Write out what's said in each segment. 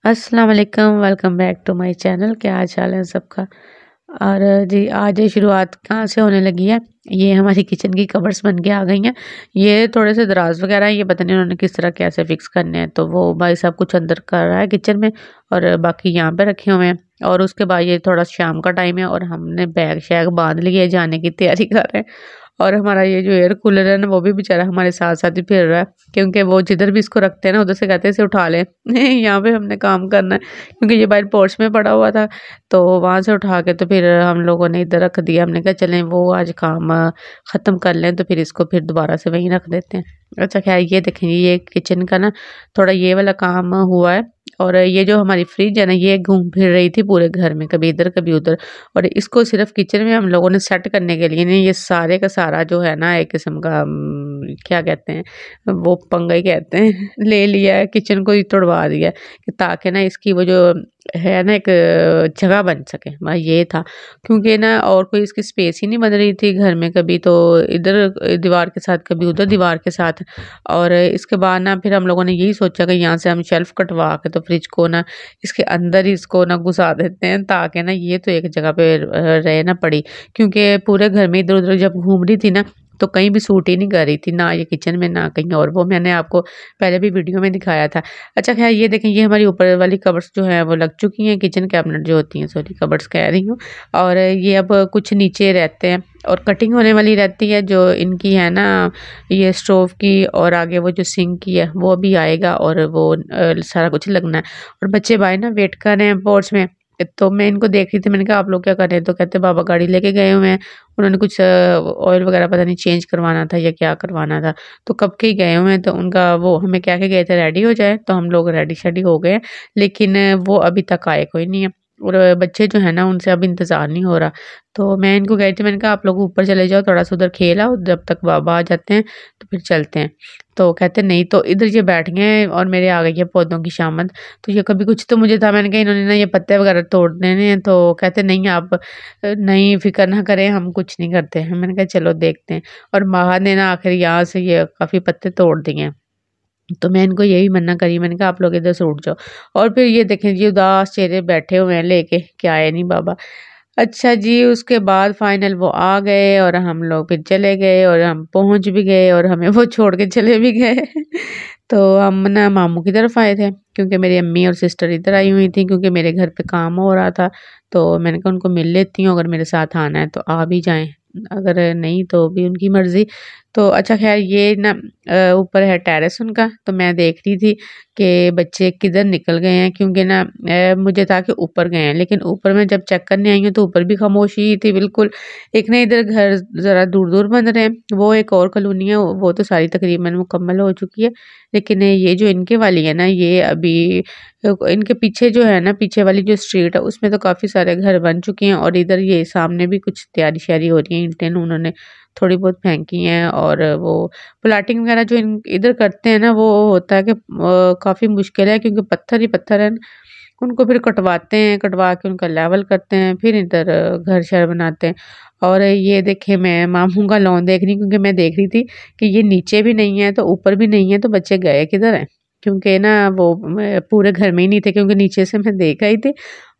अस्सलाम वालेकुम, welcome back to my channel. क्या हाल चाल है सबका। और जी आज ये शुरुआत कहाँ से होने लगी है। ये हमारी किचन की कवर्स बन के आ गई हैं। ये थोड़े से दराज वगैरह हैं, ये पता नहीं उन्होंने किस तरह कैसे फिक्स करने हैं। तो वो भाई साहब कुछ अंदर कर रहा है किचन में और बाकी यहाँ पे रखे हुए हैं। और उसके बाद ये थोड़ा शाम का टाइम है और हमने बैग शैग बांध लिए, जाने की तैयारी कर रहे हैं। और हमारा ये जो एयर कूलर है ना, वो भी बेचारा हमारे साथ साथ ही फिर रहा है, क्योंकि वो जिधर भी इसको रखते हैं ना, उधर से कहते हैं इसे उठा लें यहाँ पे हमने काम करना है, क्योंकि ये बाहर पोर्च में पड़ा हुआ था। तो वहां से उठा के तो फिर हम लोगों ने इधर रख दिया। हमने कहा चलें वो आज काम खत्म कर लें, तो फिर इसको फिर दोबारा से वहीं रख देते हैं। अच्छा खैर, ये देखेंगे ये किचन का ना थोड़ा ये वाला काम हुआ है। और ये जो हमारी फ्रिज है ना, ये घूम फिर रही थी पूरे घर में, कभी इधर कभी उधर। और इसको सिर्फ किचन में हम लोगों ने सेट करने के लिए नहीं, ये सारे का सारा जो है ना एक किस्म का क्या कहते हैं, वो पंगा ही कहते हैं ले लिया है, किचन को ही तोड़वा दिया है, कि ताकि ना इसकी वो जो है ना एक जगह बन सके। वह ये था, क्योंकि ना और कोई इसकी स्पेस ही नहीं बन रही थी घर में, कभी तो इधर दीवार के साथ कभी उधर दीवार के साथ। और इसके बाद ना फिर हम लोगों ने यही सोचा कि यहाँ से हम शेल्फ कटवा के तो फ्रिज को ना इसके अंदर ही इसको ना घुसा देते हैं, ताकि ना ये तो एक जगह पे रहे ना पड़ी, क्योंकि पूरे घर में इधर उधर जब घूम रही थी ना, तो कहीं भी सूट ही नहीं कर रही थी, ना ये किचन में ना कहीं और। वो मैंने आपको पहले भी वीडियो में दिखाया था। अच्छा खैर, ये देखें ये हमारी ऊपर वाली कबर्ड्स जो है वो लग चुकी हैं, किचन कैबिनेट जो होती हैं, सॉरी कबर्ड्स कह रही हूँ। और ये अब कुछ नीचे रहते हैं और कटिंग होने वाली रहती है जो इनकी है ना, ये स्टोव की, और आगे वो जो सिंक की है वो भी आएगा, और वो सारा कुछ लगना है। और बच्चे भाई ना वेट कर रहे हैं पोर्च में। तो मैं इनको देख रही थी, मैंने कहा आप लोग क्या कर रहे हैं, तो कहते बाबा गाड़ी लेके गए हुए हैं, उन्होंने कुछ ऑयल वगैरह पता नहीं चेंज करवाना था या क्या करवाना था, तो कब के ही गए हुए हैं। तो उनका वो हमें क्या के गए थे रेडी हो जाए, तो हम लोग रेडी शेडी हो गए, लेकिन वो अभी तक आए कोई नहीं है। और बच्चे जो है ना, उनसे अब इंतज़ार नहीं हो रहा। तो मैं इनको कही थी, मैंने कहा आप लोग ऊपर चले जाओ, थोड़ा सा उधर खेल आओ, जब तक बाबा आ जाते हैं तो फिर चलते हैं। तो कहते नहीं, तो इधर ये बैठ गए हैं और मेरे आ गई है पौधों की शामत। तो ये कभी कुछ तो मुझे था, मैंने कहा इन्होंने ना ये पत्ते वगैरह तोड़ देने हैं। तो कहते नहीं आप नहीं फिक्र ना करें, हम कुछ नहीं करते हैं। मैंने कहा चलो देखते हैं। और माँ ने ना आखिर यहाँ से ये काफ़ी पत्ते तोड़ दिए हैं। तो मैं इनको यही मना करी, मैंने कहा आप लोग इधर से उठ जाओ। और फिर ये देखें जी उदास चेहरे बैठे हुए हैं लेके, क्या आए नहीं बाबा। अच्छा जी, उसके बाद फाइनल वो आ गए और हम लोग फिर चले गए, और हम पहुंच भी गए और हमें वो छोड़ के चले भी गए तो हम ना मामू की तरफ आए थे, क्योंकि मेरी अम्मी और सिस्टर इधर आई हुई थी, क्योंकि मेरे घर पे काम हो रहा था। तो मैंने कहा उनको मिल लेती हूँ, अगर मेरे साथ आना है तो आ भी जाएं, अगर नहीं तो भी उनकी मर्जी। तो अच्छा खैर, ये ना ऊपर है टेरेस उनका। तो मैं देख रही थी कि बच्चे किधर निकल गए हैं, क्योंकि ना मुझे था कि ऊपर गए हैं, लेकिन ऊपर में जब चेक करने आई हूँ तो ऊपर भी खामोशी ही थी बिल्कुल। एक ना इधर घर ज़रा दूर दूर बन रहे हैं, वो एक और कॉलोनी है, वो तो सारी तकरीबन मुकम्मल हो चुकी है। लेकिन ये जो इनके वाली है ना, ये अभी इनके पीछे जो है ना, पीछे वाली जो स्ट्रीट है उसमें तो काफ़ी सारे घर बन चुके हैं। और इधर ये सामने भी कुछ तैयारी श्यारी हो रही है, ईंटें उन्होंने थोड़ी बहुत फेंकी हैं। और वो प्लाटिंग वगैरह जो इधर करते हैं ना, वो होता है कि काफ़ी मुश्किल है, क्योंकि पत्थर ही पत्थर है। उनको फिर कटवाते हैं, कटवा के उनका लेवल करते हैं, फिर इधर घर शहर बनाते हैं। और ये देखे मैं मामू का लॉन देख रही हूँ, क्योंकि मैं देख रही थी कि ये नीचे भी नहीं है तो ऊपर भी नहीं है, तो बच्चे गए किधर हैं। क्योंकि ना वो पूरे घर में ही नहीं थे, क्योंकि नीचे से मैं देख आई थी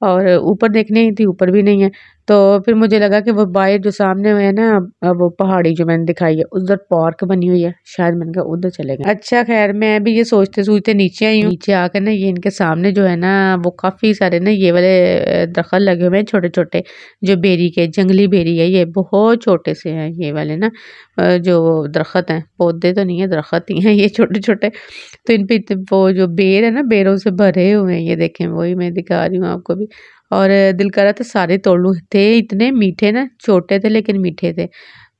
और ऊपर देखने ही थी, ऊपर भी नहीं है। तो फिर मुझे लगा कि वो बाहर जो सामने है ना, वो पहाड़ी जो मैंने दिखाई है, उधर पार्क बनी हुई है, शायद मैंने कहा उधर चले गए। अच्छा खैर, मैं भी ये सोचते सोचते नीचे आई हूँ। नीचे आकर ना ये इनके सामने जो है ना, वो काफी सारे ना ये वाले दरख्त लगे हुए हैं, छोटे छोटे, जो बेरी के, जंगली बेरी है, ये बहुत छोटे से हैं ये वाले ना, जो दरख्त हैं, पौधे तो नहीं है दरख्त ही हैं ये छोटे छोटे। तो इन पे वो जो बेर है ना, बेरों से भरे हुए हैं, ये देखें, वही मैं दिखा रही हूँ आपको भी। और दिल कर रहा था सारे तोड़ लूं, थे इतने मीठे ना, छोटे थे लेकिन मीठे थे।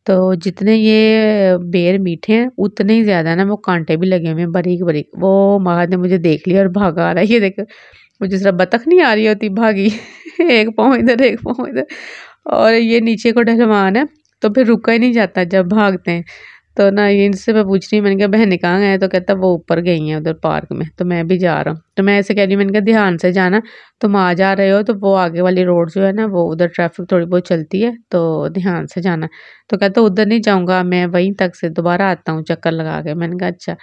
तो जितने ये बेर मीठे हैं, उतने ही ज्यादा ना वो कांटे भी लगे हुए हैं, बारीक बारीक। वो माँ ने मुझे देख लिया और भागा आ रहा है, ये देखो, वो जिस तरह बतख नहीं आ रही होती भागी एक पाँव इधर एक पाँव इधर। और ये नीचे को ढलवान है, तो फिर रुका ही नहीं जाता जब भागते हैं। तो ना ये इनसे मैं पूछ रही हूँ, मैंने कहा बहन कहाँ गए, तो कहता वो ऊपर गई हैं उधर पार्क में, तो मैं भी जा रहा हूँ। तो मैं ऐसे कह रही हूँ, मैंने कहा ध्यान से जाना, तुम आ जा रहे हो तो वो आगे वाली रोड जो है ना, वो उधर ट्रैफिक थोड़ी बहुत चलती है, तो ध्यान से जाना। तो कहता उधर नहीं जाऊँगा, मैं वहीं तक से दोबारा आता हूँ चक्कर लगा के। मैंने कहा अच्छा।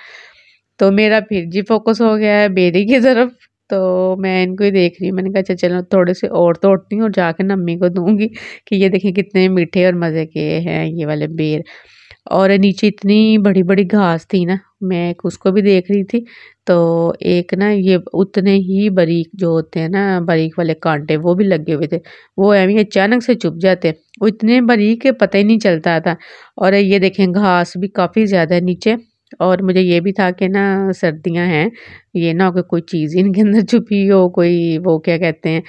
तो मेरा फिर जी फोकस हो गया है बेरी की तरफ, तो मैं इनको ही देख रही हूँ। मैंने कहा अच्छा चलो थोड़े से और तोड़ती हूँ और जाके ना अम्मी को दूँगी कि ये देखें कितने मीठे और मज़े के हैं ये वाले बेर। और नीचे इतनी बड़ी-बड़ी घास थी ना, मैं एक उसको भी देख रही थी, तो एक ना ये उतने ही बारीक जो होते हैं ना, बारीक वाले कांटे वो भी लगे हुए थे। वो ऐवें ही अचानक से चुभ जाते हैं। वो इतने बारीक है पता ही नहीं चलता था। और ये देखें घास भी काफ़ी ज़्यादा है नीचे। और मुझे ये भी था कि ना सर्दियाँ हैं, ये ना हो कि कोई चीज़ इनके अंदर छुपी हो, कोई वो क्या कहते हैं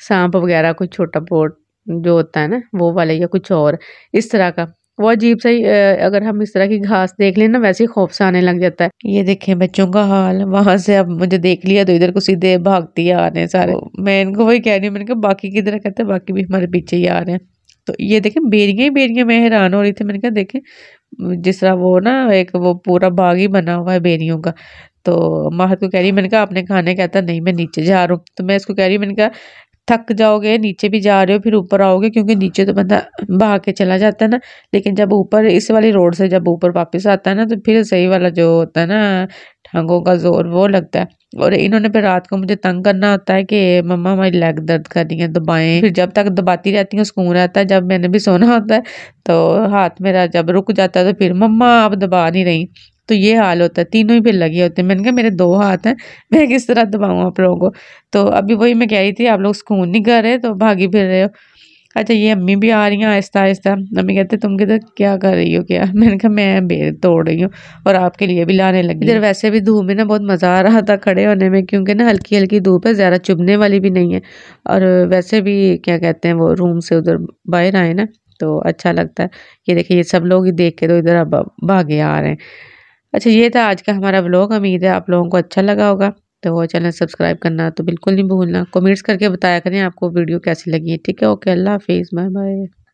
साँप वग़ैरह कोई छोटा बहुत जो होता है ना वो वाला या कुछ और इस तरह का। वो अजीब सा ही अगर हम इस तरह की घास देख लें ना वैसे ही खौफ सा आने लग जाता है। ये देखें बच्चों का हाल, वहाँ से अब मुझे देख लिया तो इधर को सीधे भागते आ रहे हैं सारे। तो मैं इनको वही कह रही हूँ, मैंने कहा बाकी किधर कहते हैं, बाकी भी हमारे पीछे ही आ रहे हैं। तो ये देखें बेरियाँ ही बेरियाँ, मैं हैरान हो रही थी। मैंने कहा देखें जिस तरह वो ना एक वो पूरा बाग ही बना हुआ है बेरियों का। तो महक को कह रही, मैंने कहा आपने खाने, कहता नहीं मैं नीचे जा रहा हूँ। तो मैं इसको कह रही, मैंने कहा थक जाओगे, नीचे भी जा रहे हो फिर ऊपर आओगे, क्योंकि नीचे तो बंदा भाग के चला जाता है ना, लेकिन जब ऊपर इस वाली रोड से जब ऊपर वापस आता है ना तो फिर सही वाला जो होता है ना टांगों का जोर वो लगता है। और इन्होंने फिर रात को मुझे तंग करना होता है कि मम्मा हमारी लेग दर्द कर रही है दबाएं, फिर जब तक दबाती रहती हूँ सुकून रहता है। जब मैंने भी सोना होता है तो हाथ मेरा जब रुक जाता है तो फिर मम्मा आप दबा नहीं रही। तो ये हाल होता है, तीनों ही फिर लगे होते हैं। मैंने कहा मेरे 2 हाथ हैं, मैं किस तरह दबाऊँ आप लोगों को। तो अभी वही मैं कह रही थी आप लोग सुकून नहीं कर रहे तो भागी फिर रहे हो। अच्छा ये अम्मी भी आ रही हैं आहिस्ता-आहिस्ता। अम्मी कहते तुम किधर क्या कर रही हो क्या? मैंने कहा मैं बेर तोड़ रही हूँ और आपके लिए भी लाने लगी। इधर वैसे भी धूप में ना बहुत मज़ा आ रहा था खड़े होने में, क्योंकि ना हल्की-हल्की धूप है, ज़्यादा चुभने वाली भी नहीं है। और वैसे भी क्या कहते हैं वो रूम से उधर बाहर आए ना तो अच्छा लगता है। ये देखिए ये सब लोग ही देख के तो इधर अब भागे आ रहे हैं। अच्छा ये था आज का हमारा व्लॉग, उम्मीद है आप लोगों को अच्छा लगा होगा। तो चैनल सब्सक्राइब करना तो बिल्कुल नहीं भूलना। कमेंट्स करके बताया करें आपको वीडियो कैसी लगी है। ठीक है, ओके, अल्लाह हाफिज़, बाय बाय।